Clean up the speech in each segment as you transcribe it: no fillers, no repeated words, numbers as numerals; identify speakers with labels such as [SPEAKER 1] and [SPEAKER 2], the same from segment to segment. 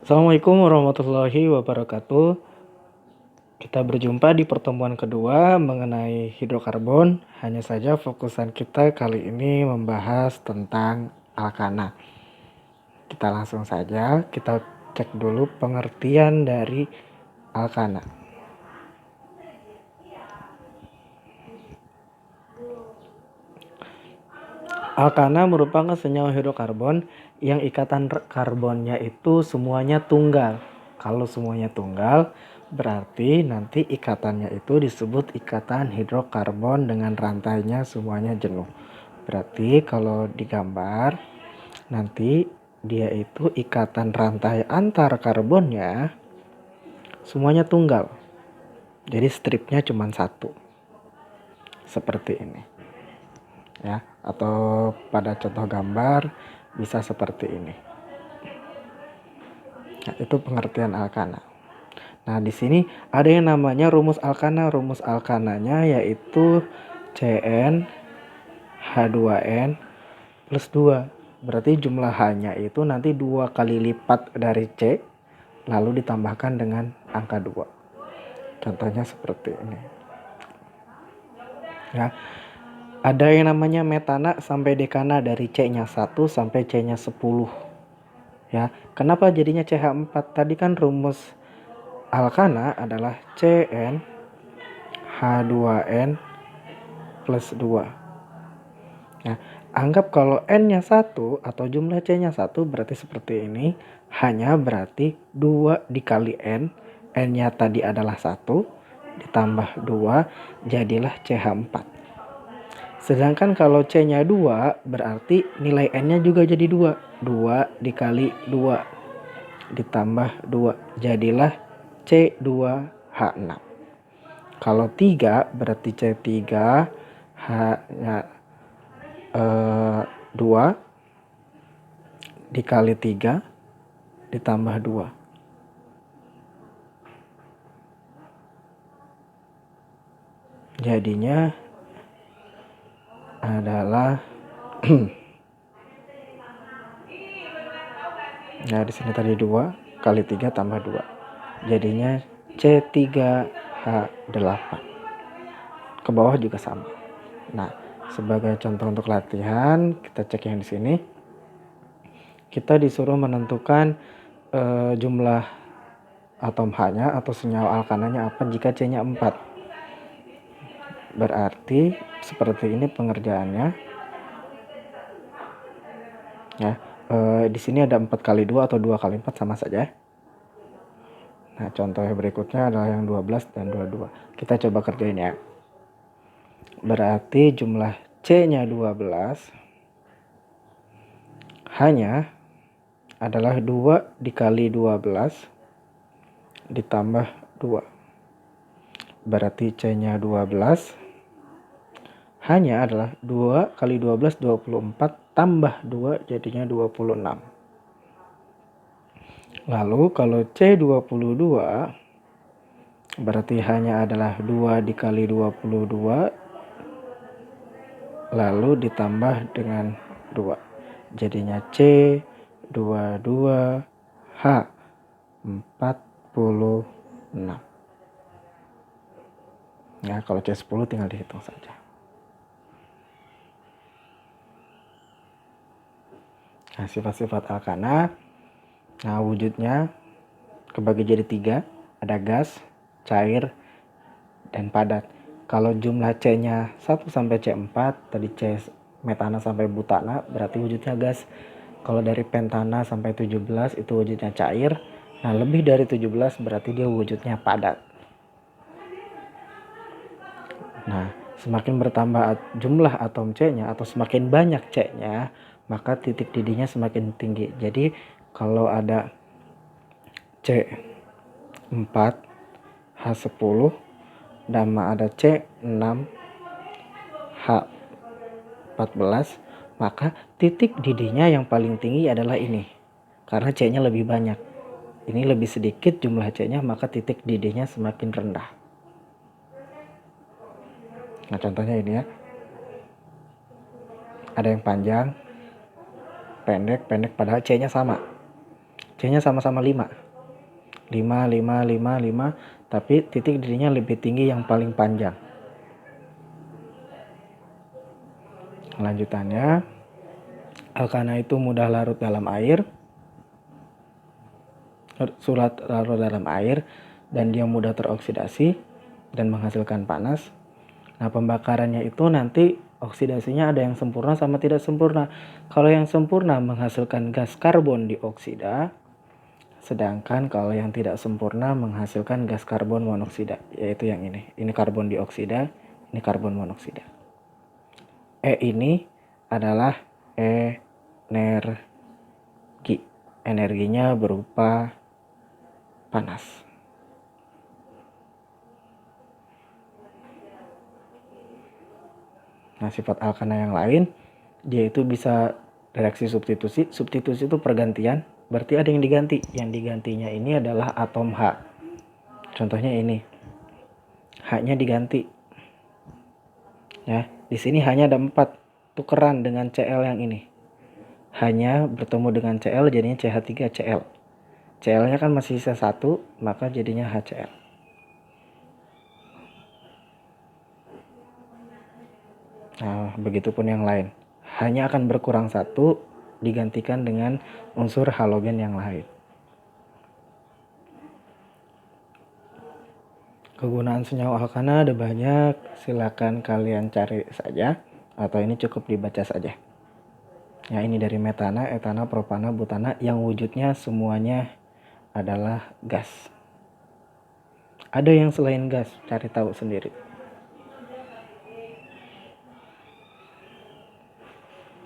[SPEAKER 1] Assalamualaikum warahmatullahi wabarakatuh. Kita berjumpa di pertemuan kedua mengenai hidrokarbon. Hanya saja fokusan kita kali ini membahas tentang alkana. Kita langsung saja, kita cek dulu pengertian dari alkana. Alkana merupakan senyawa hidrokarbon yang ikatan karbonnya itu semuanya tunggal. Kalau semuanya tunggal, berarti nanti ikatannya itu disebut ikatan hidrokarbon dengan rantainya semuanya jenuh. Berarti kalau digambar, nanti dia itu ikatan rantai antar karbonnya semuanya tunggal. Jadi stripnya cuma satu. Seperti ini. Ya, atau pada contoh gambar bisa seperti ini. Nah, itu pengertian alkana. Nah, di sini ada yang namanya rumus alkana. Rumus alkananya yaitu Cn H2n plus 2. Berarti jumlah H-nya itu nanti 2 kali lipat dari C, lalu ditambahkan dengan angka 2. Contohnya seperti ini. Ya. Ada yang namanya metana sampai dekana dari C-nya 1 sampai C-nya 10. Ya, kenapa jadinya CH4? Tadi kan rumus alkana adalah Cn H2n plus 2. Ya, anggap kalau N-nya 1 atau jumlah C-nya 1 berarti seperti ini. Hanya berarti 2 dikali N. N-nya tadi adalah 1 ditambah 2 jadilah CH4. Sedangkan kalau C-nya 2 berarti nilai N-nya juga jadi 2. 2 dikali 2 ditambah 2 jadilah C2H6. Kalau 3 berarti C3 H-nya 2 dikali 3 ditambah 2. Jadinya adalah nah di sini tadi 2 kali 3 tambah 2. Jadinya C3H8. Ke bawah juga sama. Nah, sebagai contoh untuk latihan, kita cek yang di sini. Kita disuruh menentukan jumlah atom H-nya atau senyawa alkananya apa jika C-nya 4. Berarti seperti ini pengerjaannya. Ya, di sini ada 4 kali 2 atau 2 kali 4 sama saja. Nah, contoh yang berikutnya adalah yang 12 dan 22. Kita coba kerjain ya. Berarti jumlah C-nya 12, H-nya adalah 2 dikali 12 ditambah 2. Berarti C-nya 12, H-nya adalah 2 kali 12 24 tambah 2 jadinya 26. Lalu kalau C22 berarti H-nya adalah 2 dikali 22 lalu ditambah dengan 2. Jadinya C22H46. Ya, kalau C10 tinggal dihitung saja. Nah, sifat-sifat alkana. Nah, wujudnya kebagi jadi 3. Ada gas, cair, dan padat. Kalau jumlah C-nya 1 sampai C4, tadi C metana sampai butana, berarti wujudnya gas. Kalau dari pentana sampai 17 itu wujudnya cair. Nah, lebih dari 17 berarti dia wujudnya padat. Nah, semakin bertambah jumlah atom C-nya atau semakin banyak C-nya, maka titik didihnya semakin tinggi. Jadi kalau ada C4 H10 dan ada C6 H14, maka titik didihnya yang paling tinggi adalah ini. Karena C-nya lebih banyak. Ini lebih sedikit jumlah C-nya, maka titik didihnya semakin rendah. Nah, contohnya ini ya. Ada yang panjang, pendek, padahal C-nya sama. C-nya sama-sama 5. 5, 5, 5, 5, tapi titik dirinya lebih tinggi yang paling panjang. Lanjutannya, alkana itu mudah larut dalam air, larut dalam air, dan dia mudah teroksidasi dan menghasilkan panas. Nah, pembakarannya itu nanti oksidasinya ada yang sempurna sama tidak sempurna. Kalau yang sempurna menghasilkan gas karbon dioksida, sedangkan kalau yang tidak sempurna menghasilkan gas karbon monoksida, yaitu yang ini. Ini karbon dioksida, ini karbon monoksida. E ini adalah energi. Energinya berupa panas. Nah, sifat alkana yang lain, dia itu bisa reaksi substitusi. Substitusi itu pergantian, berarti ada yang diganti. Yang digantinya ini adalah atom H. Contohnya ini, H-nya diganti. Ya, di sini hanya ada 4, tukeran dengan Cl yang ini. H-nya bertemu dengan Cl jadinya CH3Cl. Cl-nya kan masih sisa 1, maka jadinya HCl. Nah, begitupun yang lain. Hanya akan berkurang 1 digantikan dengan unsur halogen yang lain. Kegunaan senyawa alkana ada banyak, silakan kalian cari saja atau ini cukup dibaca saja. Ya, ini dari metana, etana, propana, butana yang wujudnya semuanya adalah gas. Ada yang selain gas, cari tahu sendiri.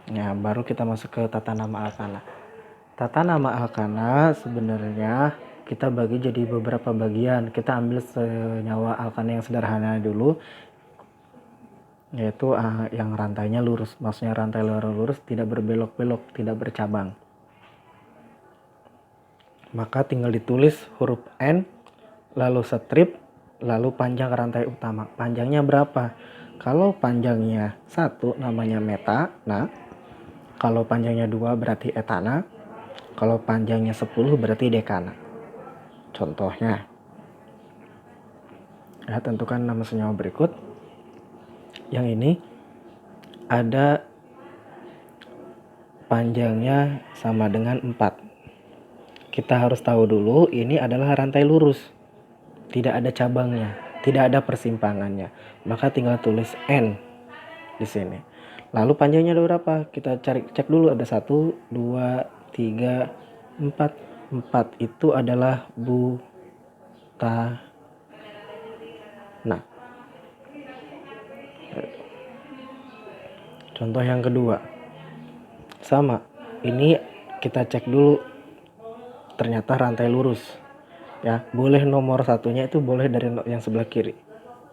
[SPEAKER 1] Ya, baru kita masuk ke tata nama alkana. Tata nama alkana sebenarnya kita bagi jadi beberapa bagian. Kita ambil senyawa alkana yang sederhana dulu, yaitu yang rantainya lurus. Maksudnya rantai lurus, tidak berbelok-belok, tidak bercabang. Maka tinggal ditulis huruf N, lalu strip, lalu panjang rantai utama. Panjangnya berapa? Kalau panjangnya 1 namanya metana, kalau panjangnya 2 berarti etana, kalau panjangnya 10 berarti dekana. Contohnya, ya, tentukan nama senyawa berikut. Yang ini ada panjangnya sama dengan 4. Kita harus tahu dulu ini adalah rantai lurus. Tidak ada cabangnya, tidak ada persimpangannya. Maka tinggal tulis N di sini. Lalu panjangnya ada berapa? Kita cek dulu, ada 1, 2, 3, 4. 4 itu adalah butana. Contoh yang kedua. Sama. Ini kita cek dulu. Ternyata rantai lurus. Ya, boleh nomor satunya itu boleh dari yang sebelah kiri.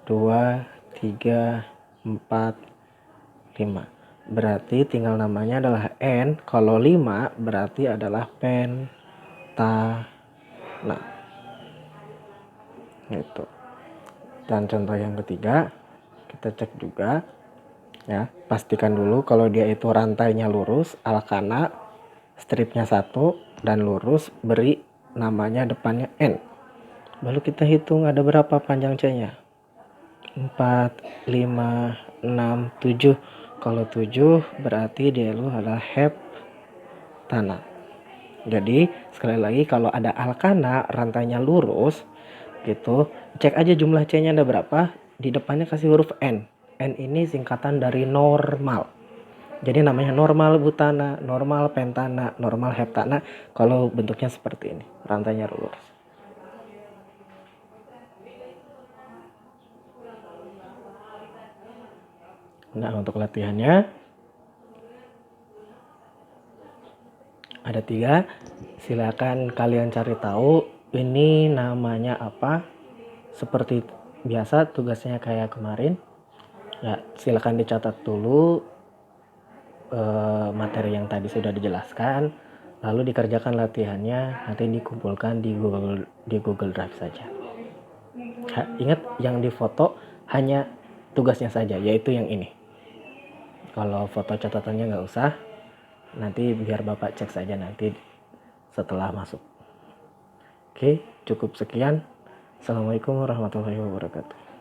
[SPEAKER 1] 2, 3, 4, 5. Berarti tinggal namanya adalah N. Kalau 5 berarti adalah pentana. Itu. Dan contoh yang ketiga, kita cek juga, ya, pastikan dulu kalau dia itu rantainya lurus, alkana, stripnya 1 dan lurus, beri namanya depannya N. Lalu kita hitung ada berapa panjang C-nya. 4, 5, 6, 7. Kalau 7 berarti dia itu adalah heptana. Jadi sekali lagi kalau ada alkana rantainya lurus gitu, cek aja jumlah C-nya ada berapa, di depannya kasih huruf N. N ini singkatan dari normal. Jadi namanya normal butana, normal pentana, normal heptana kalau bentuknya seperti ini, rantainya lurus. Nah, untuk latihannya ada 3. Silakan kalian cari tahu ini namanya apa. Seperti biasa tugasnya kayak kemarin. Ya, silakan dicatat dulu materi yang tadi sudah dijelaskan, lalu dikerjakan latihannya, nanti dikumpulkan di Google Drive saja. Ingat, yang difoto hanya tugasnya saja, yaitu yang ini. Kalau foto catatannya nggak usah, nanti biar Bapak cek saja nanti setelah masuk. Oke, cukup sekian. Assalamualaikum warahmatullahi wabarakatuh.